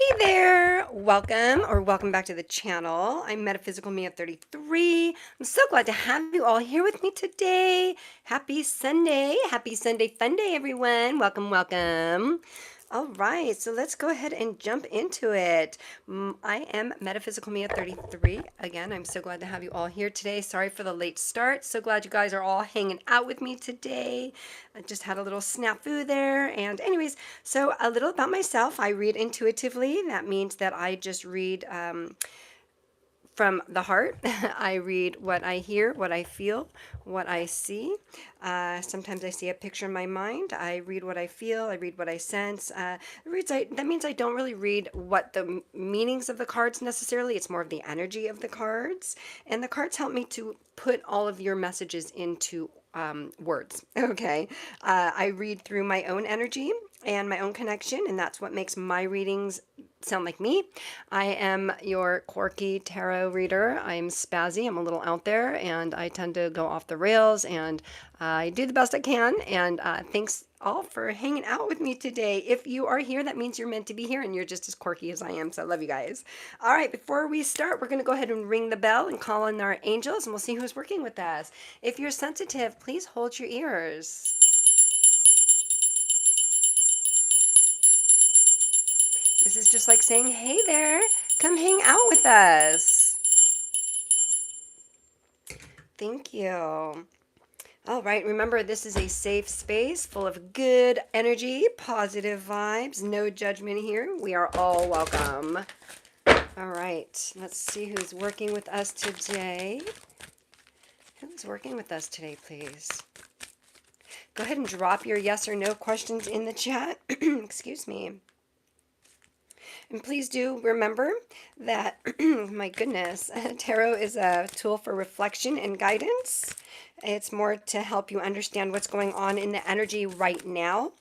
Hey there, welcome back to the channel. I'm Metaphysical Mia 33. I'm so glad to have you all here with me today. Happy Sunday fun day, everyone. Welcome. All right, so let's go ahead and jump into it. I am Metaphysical Mia 33. Again, I'm so glad to have you all here today. Sorry for the late start. So glad you guys are all hanging out with me today. I just had a little snafu there. And anyways, so a little about myself. I read intuitively. That means that I just read from the heart. I read what I hear, what I feel, what I see. Sometimes I see a picture in my mind. I read what I feel. I read what I sense. That means I don't really read what the meanings of the cards necessarily. It's more of the energy of the cards. And the cards help me to put all of your messages into words. Okay. I read through my own energy and my own connection, and that's what makes my readings sound like me. I am your quirky tarot reader. I'm spazzy. I'm a little out there, and I tend to go off the rails, and I do the best I can. And thanks all for hanging out with me today. If you are here, that means you're meant to be here, and you're just as quirky as I am. So I love you guys. All right, before we start, we're going to go ahead and ring the bell and call on our angels, and we'll see who's working with us. If you're sensitive, please hold your ears. This is just like saying, hey there, come hang out with us. Thank you. All right, remember this is a safe space full of good energy, positive vibes, no judgment here. We are all welcome. All right, let's see who's working with us today. Who's working with us today, please? Go ahead and drop your yes or no questions in the chat. Excuse me. And please do remember that, my goodness, tarot is a tool for reflection and guidance. It's more to help you understand what's going on in the energy right now.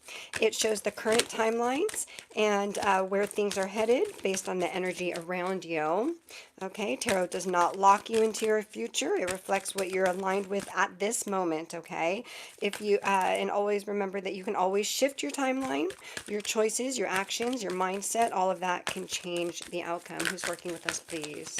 It shows the current timelines and where things are headed based on the energy around you. Okay, tarot does not lock you into your future. It reflects what you're aligned with at this moment, okay? If you and always remember that you can always shift your timeline, your choices, your actions, your mindset, all of that can change the outcome. Who's working with us, please?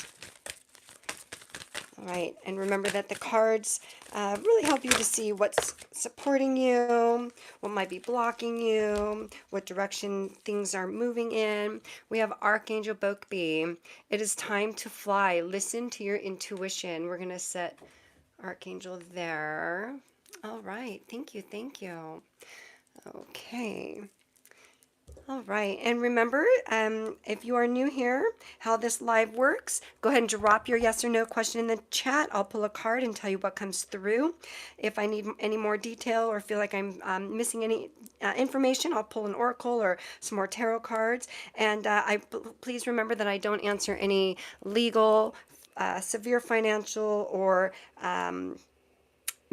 All right, and remember that the cards really help you to see what's supporting you, what might be blocking you, what direction things are moving in. We have Archangel Bokbi. It is time to fly. Listen to your intuition. We're going to set Archangel there. All right, thank you, thank you. Okay. All right, and remember, if you are new here, how this live works, go ahead and drop your yes or no question in the chat. I'll pull a card and tell you what comes through. If I need any more detail or feel like I'm missing any information, I'll pull an oracle or some more tarot cards. And please remember that I don't answer any legal, severe financial, or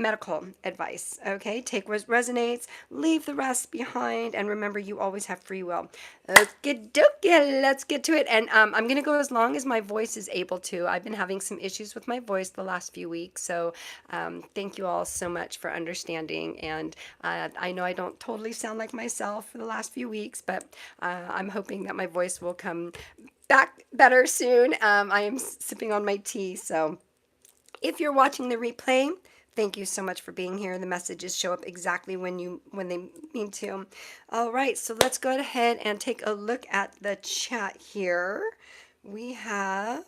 medical advice. Okay, take what resonates, leave the rest behind, and remember you always have free will. Okay, dokie, let's get to it. And I'm gonna go as long as my voice is able to. I've been having some issues with my voice the last few weeks, so thank you all so much for understanding. And I know I don't totally sound like myself for the last few weeks, but I'm hoping that my voice will come back better soon. I am sipping on my tea, so if you're watching the replay, thank you so much for being here. The messages show up exactly when they mean to. All right, so let's go ahead and take a look at the chat here. We have,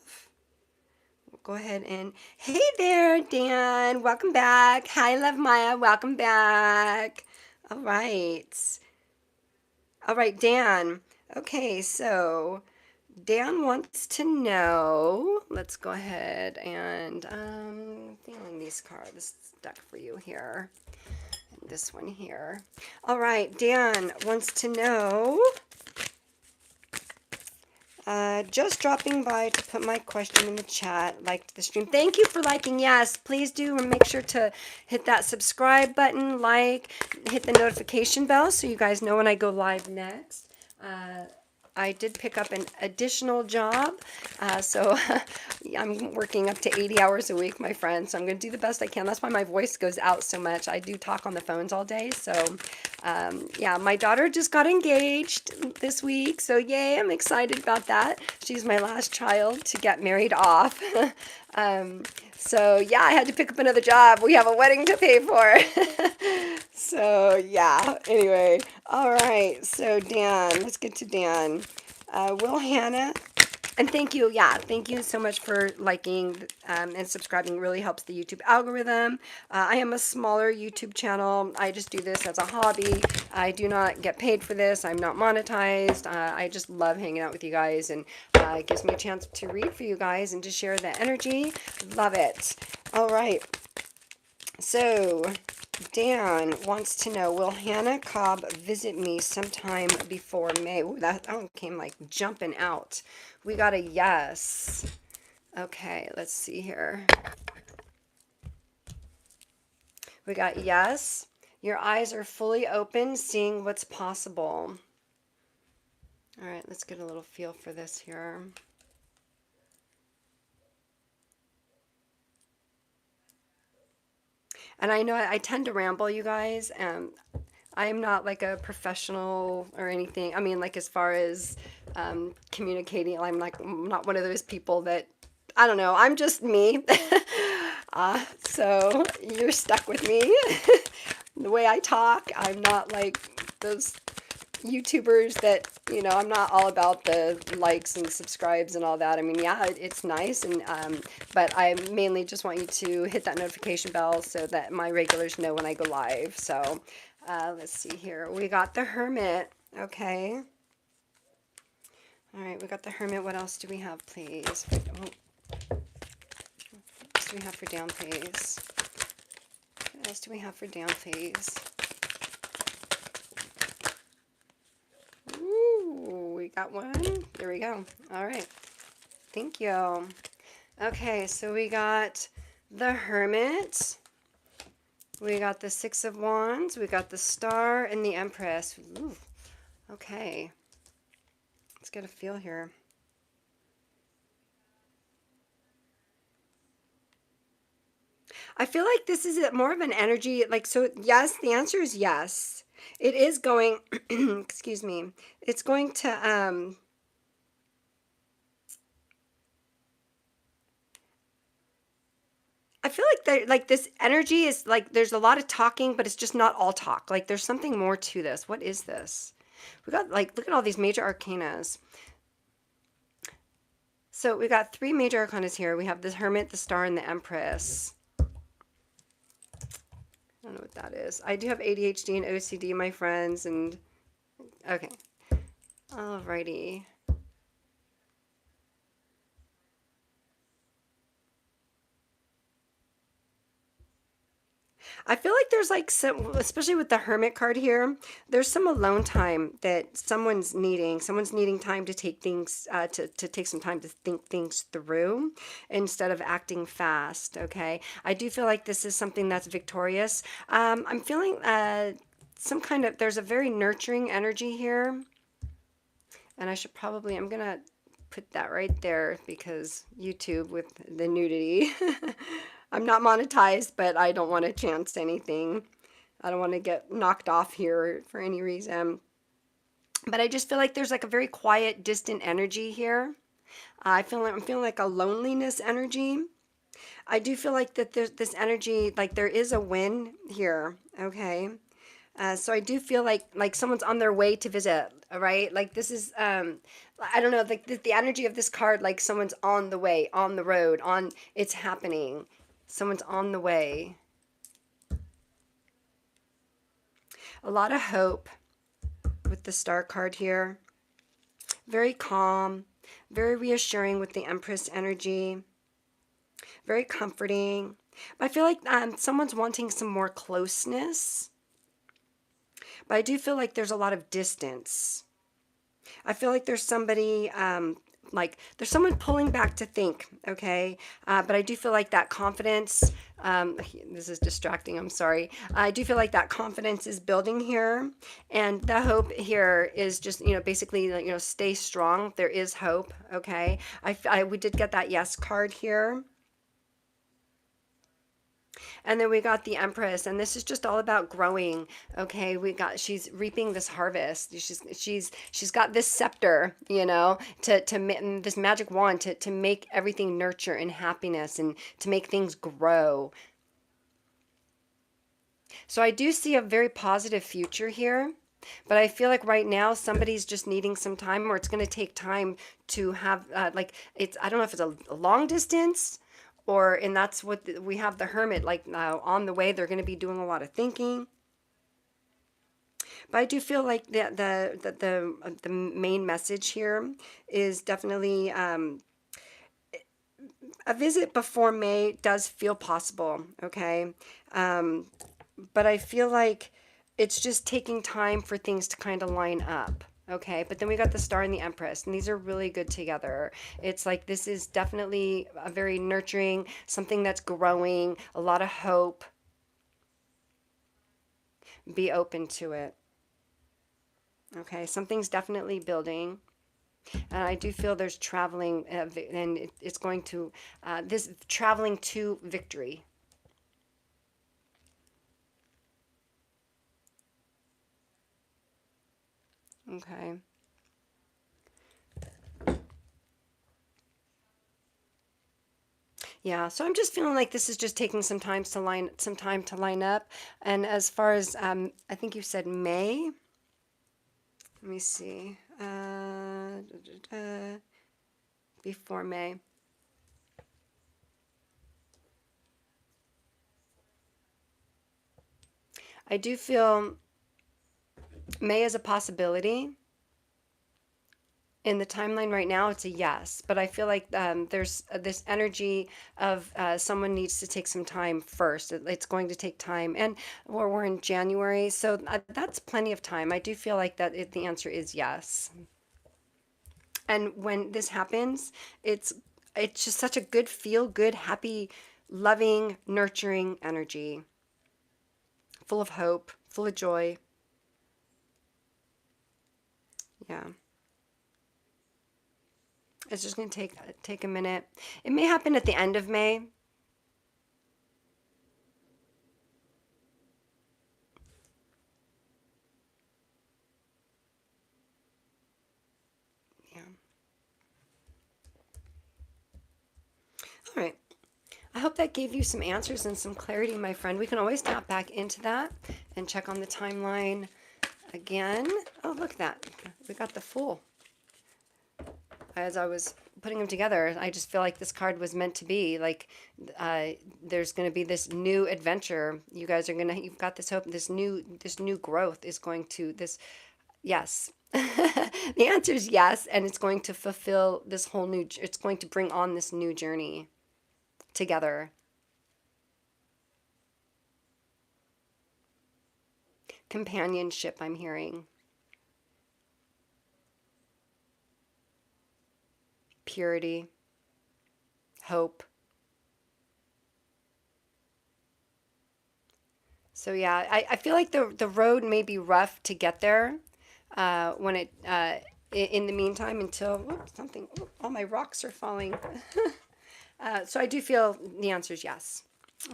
we'll go ahead and, hey there, Dan. Welcome back. Hi, Love Maya. Welcome back. All right. All right, Dan. Okay, so Dan wants to know, let's go ahead and feeling these cards stuck for you here. And this one here. All right, Dan wants to know, just dropping by to put my question in the chat, liked the stream. Thank you for liking. Yes, please do make sure to hit that subscribe button, hit the notification bell so you guys know when I go live next. I did pick up an additional job. So I'm working up to 80 hours a week, my friend. So I'm going to do the best I can. That's why my voice goes out so much. I do talk on the phones all day. So yeah, my daughter just got engaged this week. So yay, I'm excited about that. She's my last child to get married off. So yeah, I had to pick up another job. We have a wedding to pay for. So yeah, anyway. All right. So Dan, let's get to Dan. Will Hannah, and thank you. Yeah, thank you so much for liking and subscribing. It really helps the YouTube algorithm. I am a smaller YouTube channel. I just do this as a hobby. I do not get paid for this. I'm not monetized. I just love hanging out with you guys, and it gives me a chance to read for you guys and to share the energy. Love it. All right. So Dan wants to know, will Hannah Cobb visit me sometime before May? Ooh, that came like jumping out. We got a yes. Okay, let's see here. We got yes. Your eyes are fully open, seeing what's possible. All right, let's get a little feel for this here. And I know I tend to ramble, you guys, and I am not like a professional or anything. I mean, like as far as communicating, I'm not one of those people that, I don't know, I'm just me. So you're stuck with me. The way I talk, I'm not like those YouTubers that, I'm not all about the likes and subscribes and all that. I mean, yeah, it's nice, and but I mainly just want you to hit that notification bell so that my regulars know when I go live. So let's see here. We got the Hermit. Okay. All right, we got the Hermit. What else do we have, please? What else do we have for down, please? What else do we have for down, please? Ooh, we got one. There we go. All right. Thank you. Okay, so we got the Hermit. We got the Six of Wands. We got the Star and the Empress. Ooh, okay. Let's get a feel here. I feel like this is more of an energy, like, so yes, the answer is yes. It is going, excuse me, it's going to, I feel like this energy is like, there's a lot of talking, but it's just not all talk. Like there's something more to this. What is this? We got like, look at all these major arcanas. So we got three major arcanas here. We have the Hermit, the Star, and the Empress. I don't know what that is. I do have ADHD and OCD, my friends, and okay. Alrighty. I feel like there's like some, especially with the Hermit card here, there's some alone time that someone's needing. Someone's needing time to take things, to take some time to think things through instead of acting fast, okay? I do feel like this is something that's victorious. I'm feeling some kind of, there's a very nurturing energy here. And I should probably, I'm going to put that right there because YouTube with the nudity. I'm not monetized, but I don't want to chance anything. I don't want to get knocked off here for any reason. But I just feel like there's like a very quiet, distant energy here. I'm feeling like a loneliness energy. I do feel like that there's this energy, like there is a win here, okay? So I do feel like someone's on their way to visit, right? Like this is, I don't know, like the energy of this card, like someone's on the way, on the road, it's happening. Someone's on the way. A lot of hope with the Star card here. Very calm, very reassuring with the Empress energy. Very comforting. But I feel like someone's wanting some more closeness. But I do feel like there's a lot of distance. I feel like there's somebody like there's someone pulling back to think, okay? But I do feel like that confidence, this is distracting, I'm sorry. I do feel like that confidence is building here. And the hope here is just, basically, stay strong. There is hope, okay? We did get that yes card here. And then we got the Empress, and this is just all about growing. Okay, she's reaping this harvest. She's got this scepter, this magic wand to make everything nurture and happiness and to make things grow. So I do see a very positive future here. But I feel like right now somebody's just needing some time, or it's going to take time to have, I don't know if it's a long distance, and that's what we have the Hermit, like on the way, they're going to be doing a lot of thinking. But I do feel like the main message here is definitely a visit before May does feel possible, okay? But I feel like it's just taking time for things to kind of line up. Okay, but then we got the Star and the Empress, and these are really good together. It's like this is definitely a very nurturing, something that's growing, a lot of hope. Be open to it. Okay, something's definitely building. And I do feel there's traveling, and it's going to, this traveling to victory. Okay. Yeah, so I'm just feeling like this is just taking some time to line up. And as far as I think you said May. Let me see. Before May. I do feel May is a possibility. In the timeline right now, it's a yes, but I feel like there's this energy of someone needs to take some time first. It's going to take time, and we're in January, so that's plenty of time. I do feel like the answer is yes. And when this happens, it's it's just such a good, feel good, happy, loving, nurturing energy, full of hope, full of joy. Yeah. It's just going to take a minute. It may happen at the end of May. Yeah. All right. I hope that gave you some answers and some clarity, my friend. We can always tap back into that and check on the timeline again. Oh, look at that. We got the Fool. As I was putting them together, I just feel like this card was meant to be. Like, there's going to be this new adventure. You've got this hope. This new growth is going to, yes. The answer is yes, and it's going to fulfill it's going to bring on this new journey together. Companionship, I'm hearing. Purity, hope. So yeah, I feel like the road may be rough to get there. When it in the meantime, until all my rocks are falling. So I do feel the answer is yes.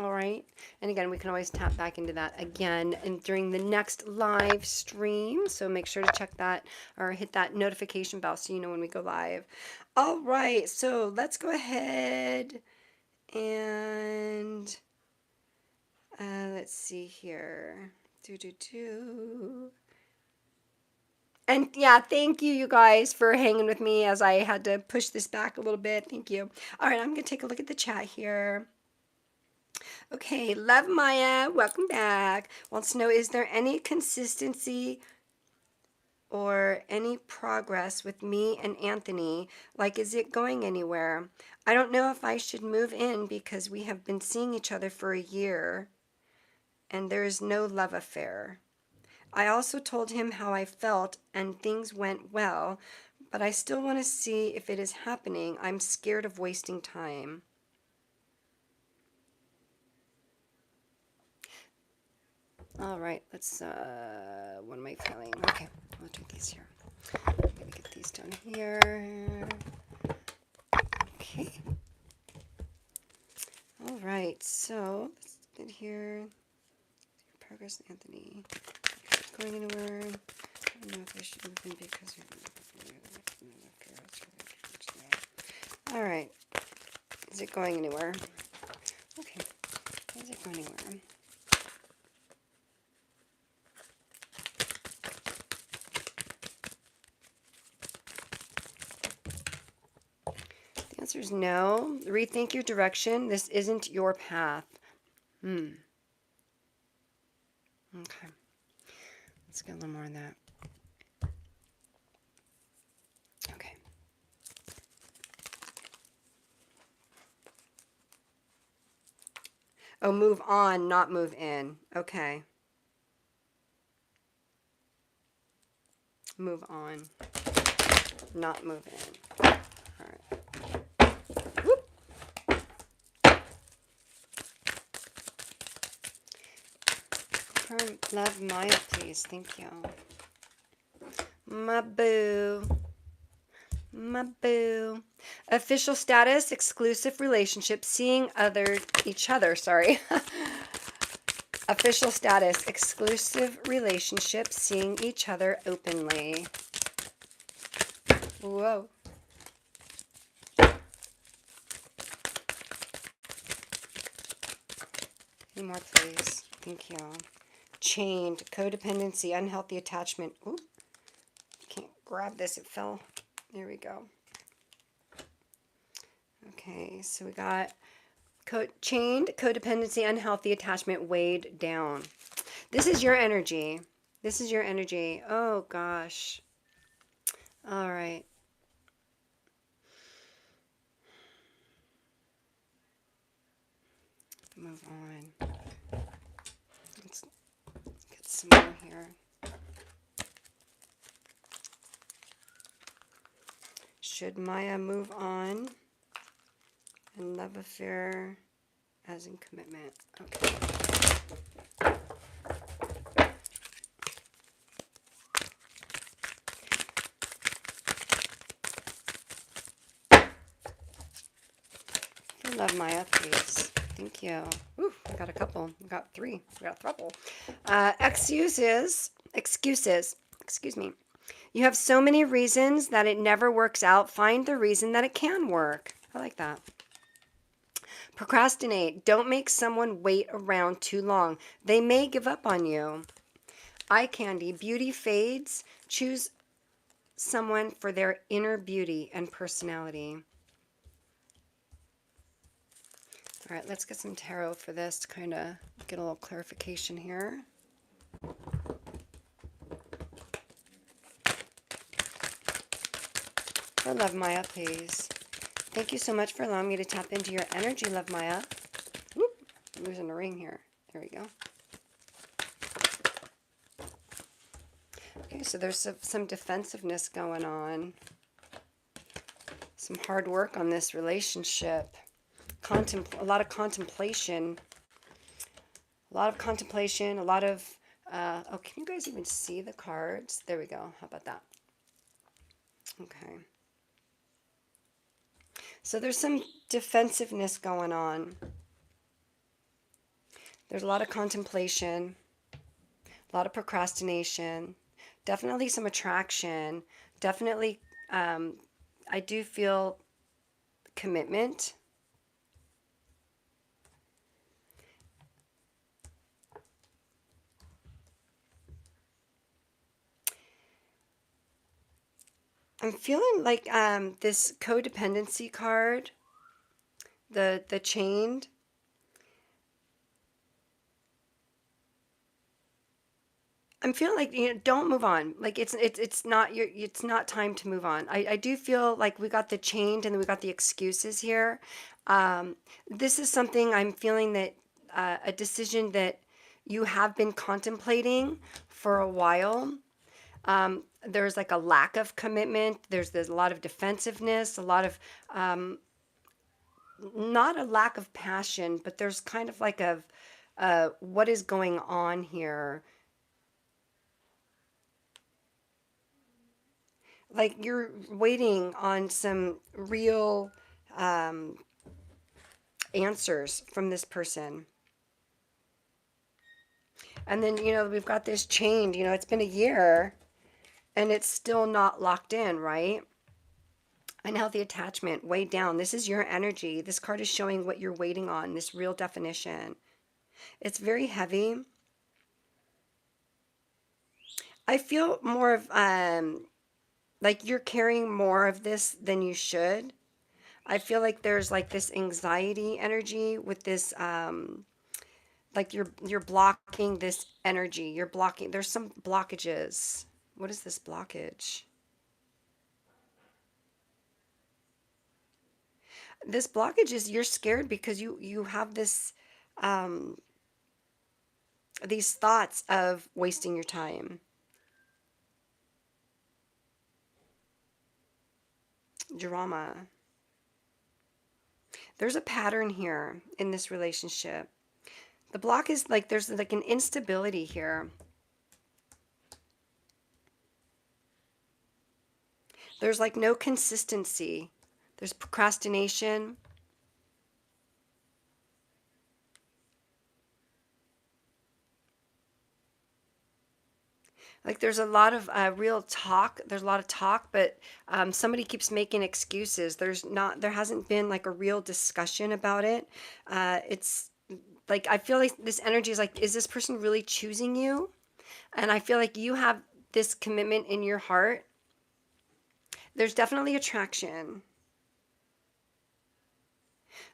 All right. And again, we can always tap back into that again and during the next live stream. So make sure to check that or hit that notification bell so you know when we go live. All right. So let's go ahead and let's see here. Do. And yeah, thank you, you guys, for hanging with me as I had to push this back a little bit. Thank you. All right, I'm going to take a look at the chat here. Okay, Love Maya, welcome back. Wants to know, is there any consistency or any progress with me and Anthony? Like, is it going anywhere? I don't know if I should move in because we have been seeing each other for a year and there is no love affair. I also told him how I felt and things went well, but I still want to see if it is happening. I'm scared of wasting time. All right, let's, what am I feeling? Okay, I'll do these here. I'm going to get these down here. Okay. All right, so let's get here. Progress, Anthony. Going anywhere? I don't know if I should move in because you're. All right. Is it going anywhere? Okay. Is it going anywhere? The answer is no. Rethink your direction. This isn't your path. Okay. Let's get a little more on that. Okay. Oh, move on, not move in. Okay. Move on, not move in. All right. Whoop. Love Maya, please. Thank you. My boo. My boo. Official status, exclusive relationship, seeing each other, sorry. Official status, exclusive relationship, seeing each other openly. Whoa. Any more, please? Thank you. Chained, codependency, unhealthy attachment. Ooh, can't grab this, it fell. There we go. Okay, so we got chained, codependency, unhealthy attachment, weighed down. This is your energy. This is your energy. Oh, gosh. All right. Move on. Let's get some more here. Should Maya move on? And love affair as in commitment. Okay. Love Maya, please. Thank you. Ooh, I got a couple. I got three. I got a couple. Excuses. Excuse me. You have so many reasons that it never works out. Find the reason that it can work. I like that. Procrastinate. Don't make someone wait around too long. They may give up on you. Eye candy. Beauty fades. Choose someone for their inner beauty and personality. All right, let's get some tarot for this to kind of get a little clarification here. For Love Maya, please. Thank you so much for allowing me to tap into your energy, Love Maya. Whoop, I'm losing a ring here. There we go. Okay, so there's some defensiveness going on. Some hard work on this relationship. A lot of contemplation. A lot of contemplation, a lot of... oh, can you guys even see the cards? There we go. How about that? Okay. So there's some defensiveness going on. There's a lot of contemplation, a lot of procrastination, definitely some attraction, definitely, I do feel commitment. I'm feeling like this codependency card, the chained. I'm feeling like, you know, don't move on. Like it's not time to move on. I do feel like we got the chained and then we got the excuses here. This is something I'm feeling that a decision that you have been contemplating for a while. there's like a lack of commitment. There's a lot of defensiveness, a lot of not a lack of passion, but there's kind of like a what is going on here? Like you're waiting on some real um, answers from this person. And then, we've got this chained, it's been a year and it's still not locked in, right? Unhealthy attachment, weighed down. This is your energy. This card is showing what you're waiting on, this real definition. It's very heavy. I feel more of like you're carrying more of this than you should. I feel like there's like this anxiety energy with this like you're blocking this energy. You're blocking, there's some blockages. What is this blockage? This blockage is you're scared because you have this um these thoughts of wasting your time. Drama. There's a pattern here in this relationship. The block is like there's like an instability here. There's like no consistency. There's procrastination. Like there's a lot of real talk. There's a lot of talk, but somebody keeps making excuses. There hasn't been like a real discussion about it. It's like, I feel like this energy is like, is this person really choosing you? And I feel like you have this commitment in your heart. There's definitely attraction.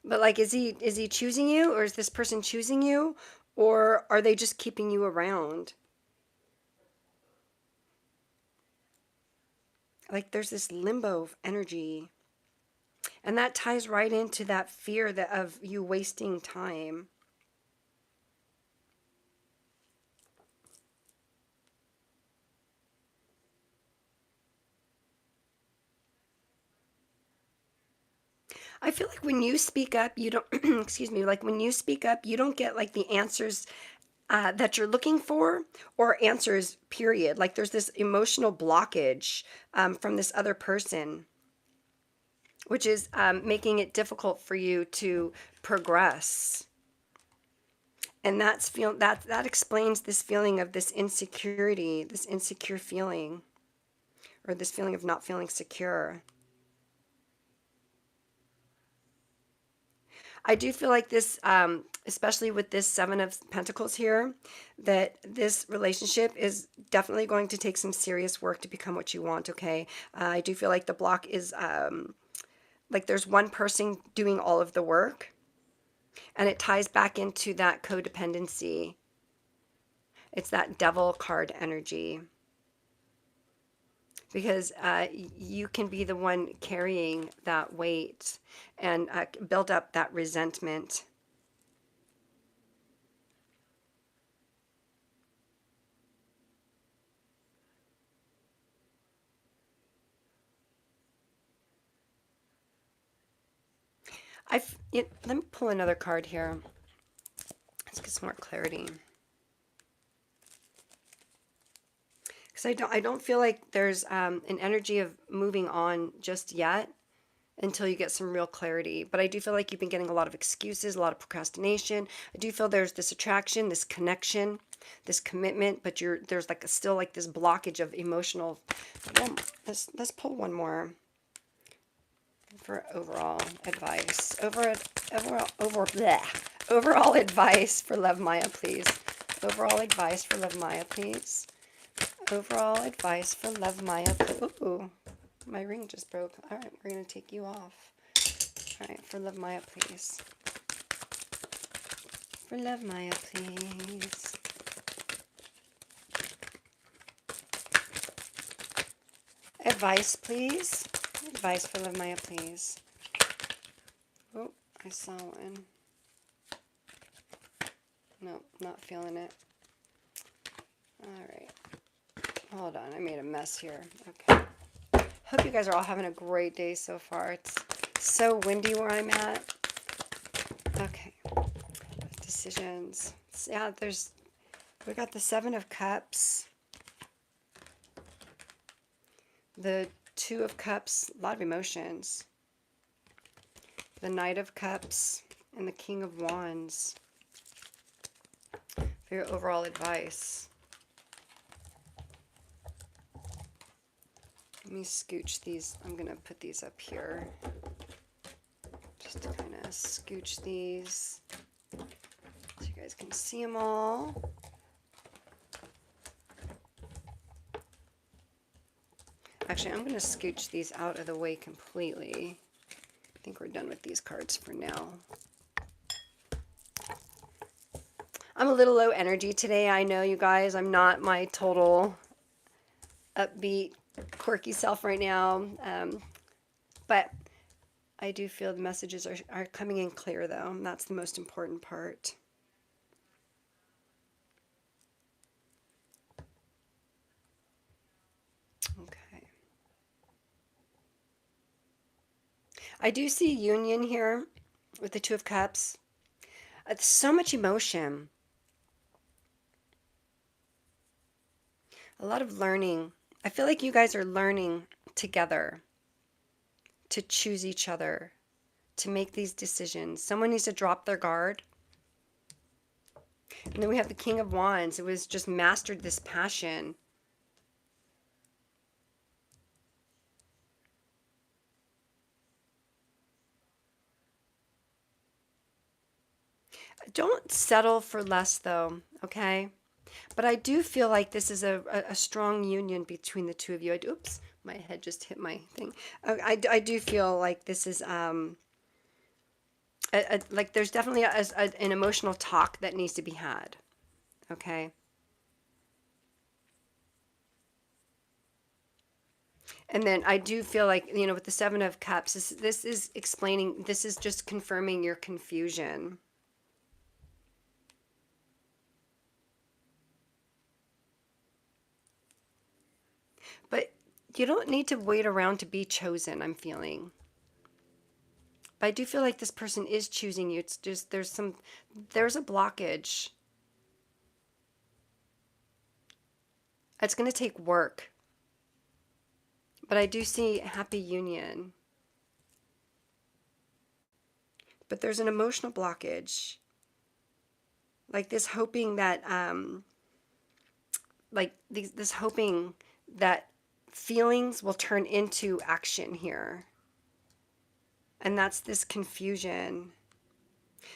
But like, is he choosing you, or is this person choosing you, or are they just keeping you around? Like there's this limbo of energy. And that ties right into that fear that of you wasting time. I feel like when you speak up, you don't, excuse me, like when you speak up, you don't get like the answers that you're looking for, or answers, period. Like there's this emotional blockage from this other person, which is making it difficult for you to progress. And that explains this feeling of this insecurity, this insecure feeling, or this feeling of not feeling secure. I do feel like this, especially with this Seven of Pentacles here, that this relationship is definitely going to take some serious work to become what you want, okay? I do feel like the block is like there's one person doing all of the work, and it ties back into that codependency. It's that devil card energy. Because you can be the one carrying that weight and build up that resentment. Let me pull another card here. Let's get some more clarity. Because I don't feel like there's an energy of moving on just yet until you get some real clarity. But I do feel like you've been getting a lot of excuses, a lot of procrastination. I do feel there's this attraction, this connection, this commitment, but there's like still like this blockage of emotional. Well, let's pull one more for overall advice. Overall advice for Love Maya, please. Overall advice for Love Maya, please. Overall advice for Love Maya. Ooh, my ring just broke. All right, we're going to take you off. All right, for Love Maya, please. For Love Maya, please. Advice, please. Advice for Love Maya, please. Oh, I saw one. No, not feeling it. All right. Hold on, I made a mess here. Okay. Hope you guys are all having a great day so far. It's so windy where I'm at. Okay. Decisions. Yeah, we got the Seven of Cups, the Two of Cups, a lot of emotions, the Knight of Cups, and the King of Wands for your overall advice. Let me scooch these. I'm going to put these up here. Just to kind of scooch these so you guys can see them all. Actually, I'm going to scooch these out of the way completely. I think we're done with these cards for now. I'm a little low energy today. I know, you guys. I'm not my total upbeat, quirky self right now. But I do feel the messages are coming in clear, though. And that's the most important part. Okay. I do see union here with the Two of Cups. It's so much emotion. A lot of learning. I feel like you guys are learning together to choose each other, to make these decisions. Someone needs to drop their guard. And then we have the King of Wands. It was just mastered this passion. Don't settle for less, though, okay? But I do feel like this is a strong union between the two of you. Oops, my head just hit my thing. I do feel like this is like there's definitely an emotional talk that needs to be had, okay? And then I do feel like, you know, with the Seven of Cups, this is explaining, this is just confirming your confusion. But you don't need to wait around to be chosen, I'm feeling. But I do feel like this person is choosing you. It's just there's a blockage. It's going to take work. But I do see happy union. But there's an emotional blockage. Like this hoping that this hoping that feelings will turn into action here. And that's this confusion.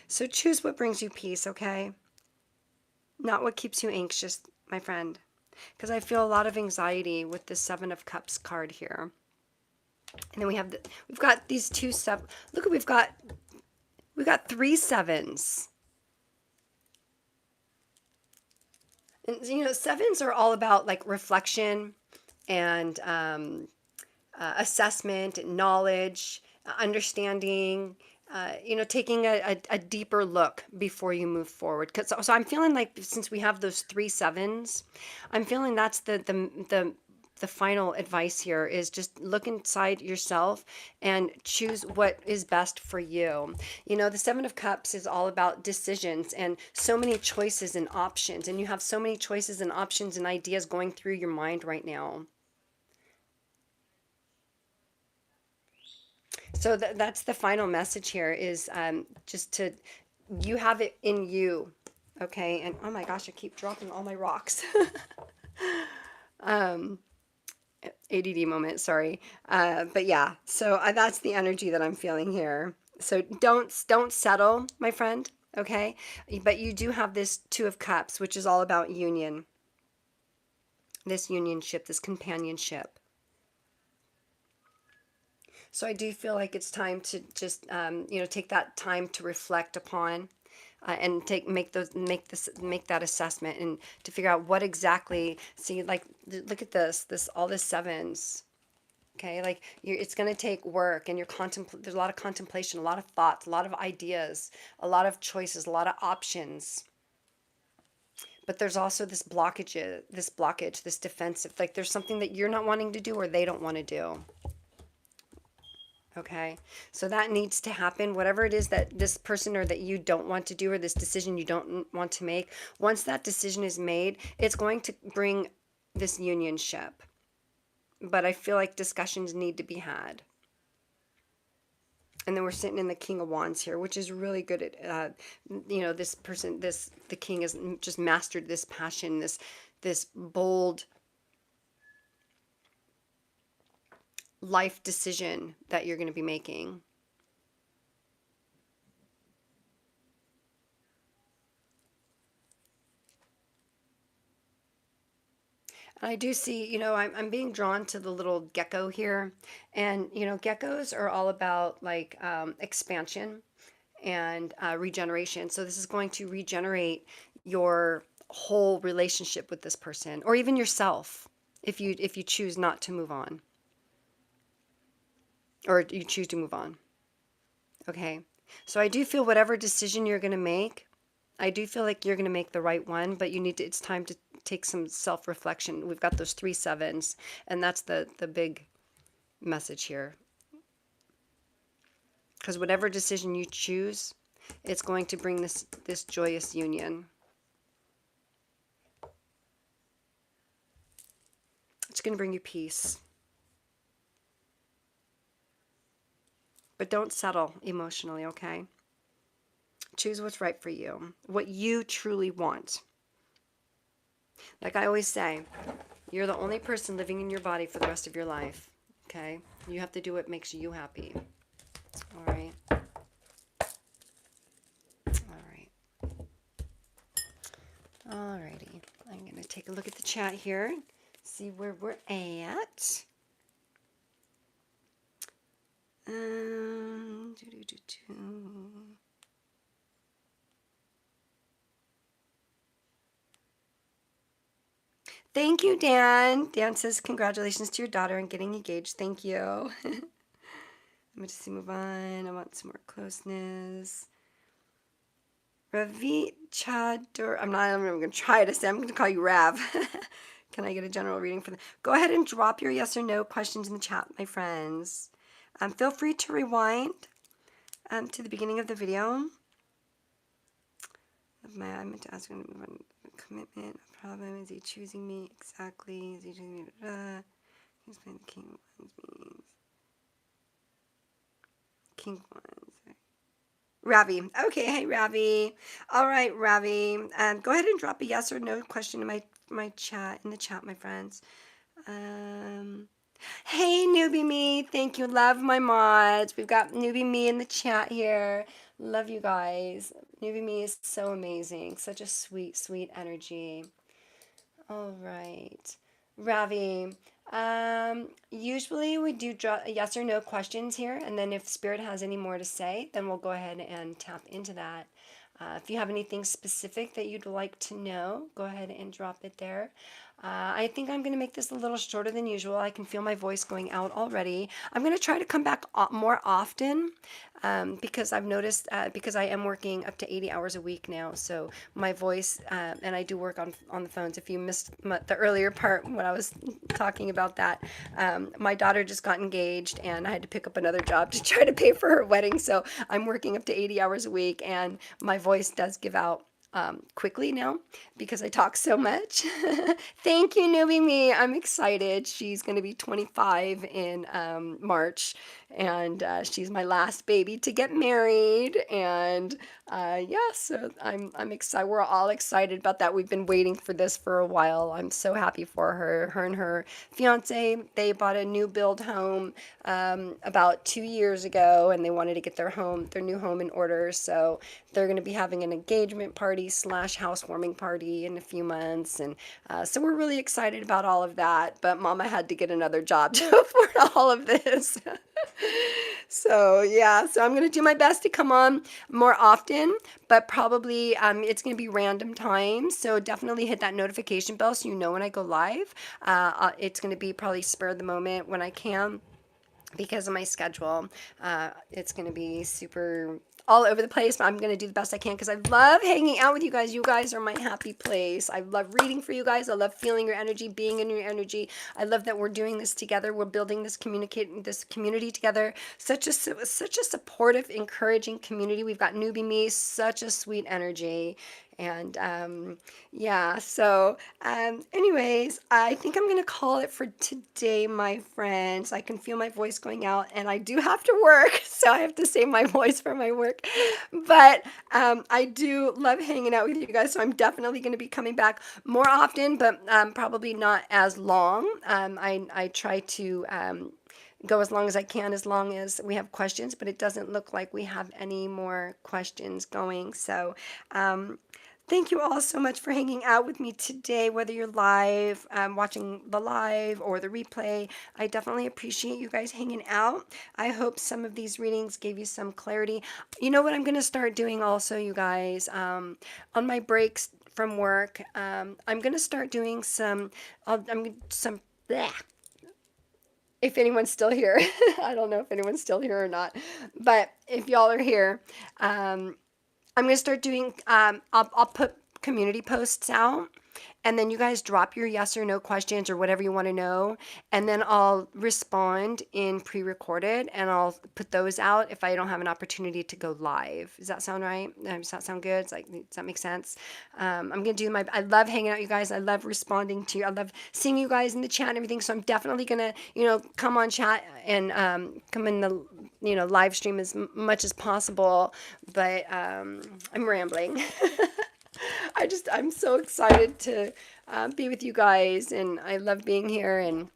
So choose what brings you peace, okay? Not what keeps you anxious, my friend. Because I feel a lot of anxiety with the Seven of Cups card here. And then we've got these two seven. Look, we've got 3 sevens. And you know, sevens are all about like reflection and assessment, knowledge, understanding. You know, taking a deeper look before you move forward. So I'm feeling like since we have those 3 sevens, I'm feeling that's the final advice here is just look inside yourself and choose what is best for you. You know, the Seven of Cups is all about decisions and so many choices and options. And you have so many choices and options and ideas going through your mind right now. So that's the final message here is just to, you have it in you. Okay. And oh my gosh, I keep dropping all my rocks. um, ADD moment, sorry. But yeah, so that's the energy that I'm feeling here. So don't settle, my friend. Okay. But you do have this Two of Cups, which is all about union, this unionship, this companionship. So I do feel like it's time to just you know, take that time to reflect upon and make that assessment and to figure out what exactly. See, like look at this all the sevens. Okay, like it's going to take work, and there's a lot of contemplation, a lot of thoughts, a lot of ideas, a lot of choices, a lot of options. but there's also this blockage, this defensive, like there's something that you're not wanting to do or they don't want to do. Okay. So that needs to happen. Whatever it is that this person or that you don't want to do, or this decision you don't want to make, once that decision is made, it's going to bring this unionship. But I feel like discussions need to be had. And then we're sitting in the King of Wands here, which is really good at, this person, the king has just mastered this passion, this bold life decision that you're going to be making. And I do see, I'm being drawn to the little gecko here. And, geckos are all about like expansion and regeneration. So this is going to regenerate your whole relationship with this person, or even yourself, if you choose not to move on, or you choose to move on. Okay. So I do feel whatever decision you're going to make, I do feel like you're going to make the right one, but it's time to take some self-reflection. We've got those 3 sevens, and that's the big message here. Because whatever decision you choose, it's going to bring this joyous union. It's going to bring you peace. But don't settle emotionally, okay? Choose what's right for you, what you truly want. Like I always say, you're the only person living in your body for the rest of your life, okay? You have to do what makes you happy. All right. All right. All righty. I'm going to take a look at the chat here, see where we're at. Thank you, Dan. Dan says, congratulations to your daughter on getting engaged. Thank you. I'm going to move on. I want some more closeness. Ravi Chadur. I'm going to try to say, I'm going to call you Rav. Can I get a general reading for them? Go ahead and drop your yes or no questions in the chat, my friends. Feel free to rewind to the beginning of the video. I meant to ask him about commitment. A problem. Is he choosing me exactly? Is he choosing me? He's playing the king ones means. King ones. Ravi. Okay, hey Ravi. All right, Ravi. Go ahead and drop a yes or no question in my chat, my friends. Hey newbie me, thank you. Love my mods. We've got newbie me in the chat here. Love you guys. Newbie me is so amazing. Such a sweet, sweet energy. All right. Ravi. Usually we do draw yes or no questions here, and then if Spirit has any more to say, then we'll go ahead and tap into that. If you have anything specific that you'd like to know, go ahead and drop it there. I think I'm going to make this a little shorter than usual. I can feel my voice going out already. I'm going to try to come back more often because I've noticed, because I am working up to 80 hours a week now. So my voice, and I do work on the phones. If you missed the earlier part when I was talking about that, my daughter just got engaged and I had to pick up another job to try to pay for her wedding. So I'm working up to 80 hours a week, and my voice does give out quickly now because I talk so much. Thank you, newbie me. I'm excited. She's going to be 25 in March, and she's my last baby to get married. And yeah, so I'm excited. We're all excited about that. We've been waiting for this for a while. I'm so happy for her. Her and her fiance, they bought a new build home about 2 years ago, and they wanted to get their new home in order. So they're going to be having an engagement party / housewarming party in a few months, and so we're really excited about all of that. But Mama had to get another job to afford all of this. So yeah, so I'm going to do my best to come on more often, but probably it's going to be random times. So definitely hit that notification bell so you know when I go live. It's going to be probably spur of the moment when I can. because of my schedule. It's going to be super all over the place, but I'm going to do the best I can because I love hanging out with you guys. You guys are my happy place. I love reading for you guys. I love feeling your energy, being in your energy. I love that we're doing this together. We're building this community together. Such a supportive, encouraging community. We've got newbie me, such a sweet energy. And yeah, so anyways, I think I'm going to call it for today, my friends. I can feel my voice going out, and I do have to work, so I have to save my voice for my work. But I do love hanging out with you guys, so I'm definitely going to be coming back more often, but probably not as long. I try to go as long as I can, as long as we have questions, but it doesn't look like we have any more questions going. So, thank you all so much for hanging out with me today, whether you're live, watching the live or the replay. I definitely appreciate you guys hanging out. I hope some of these readings gave you some clarity. You know what I'm going to start doing also, you guys, on my breaks from work, I'm going to start doing some, bleh, if anyone's still here. I don't know if anyone's still here or not, but if y'all are here, I'm going to start doing, I'll put community posts out, and then you guys drop your yes or no questions or whatever you want to know, and then I'll respond in pre-recorded, and I'll put those out if I don't have an opportunity to go live. Does that sound right? Does that sound good? Does that make sense? I'm going to do I love hanging out with you guys. I love responding to you. I love seeing you guys in the chat and everything, so I'm definitely going to, come on chat and come in the, live stream as much as possible, but I'm rambling. I'm so excited to be with you guys, and I love being here. And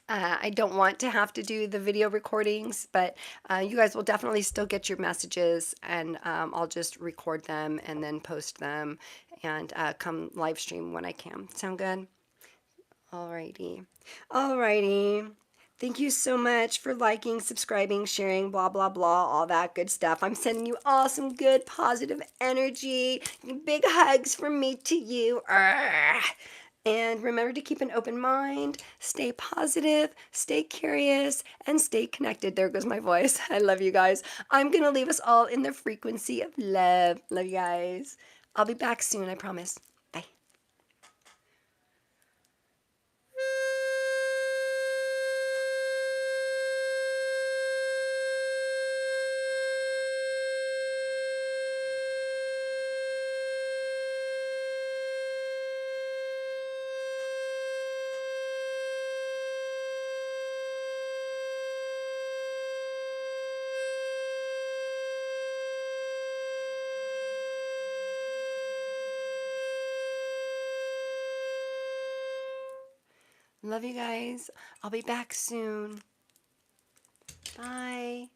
I don't want to have to do the video recordings, but you guys will definitely still get your messages, and I'll just record them and then post them and come live stream when I can. Sound good? Alrighty. Alrighty. Thank you so much for liking, subscribing, sharing, blah, blah, blah, all that good stuff. I'm sending you all some good, positive energy. Big hugs from me to you. Arrgh. And remember to keep an open mind, stay positive, stay curious, and stay connected. There goes my voice. I love you guys. I'm going to leave us all in the frequency of love. Love you guys. I'll be back soon, I promise. Bye. Love you guys. I'll be back soon. Bye.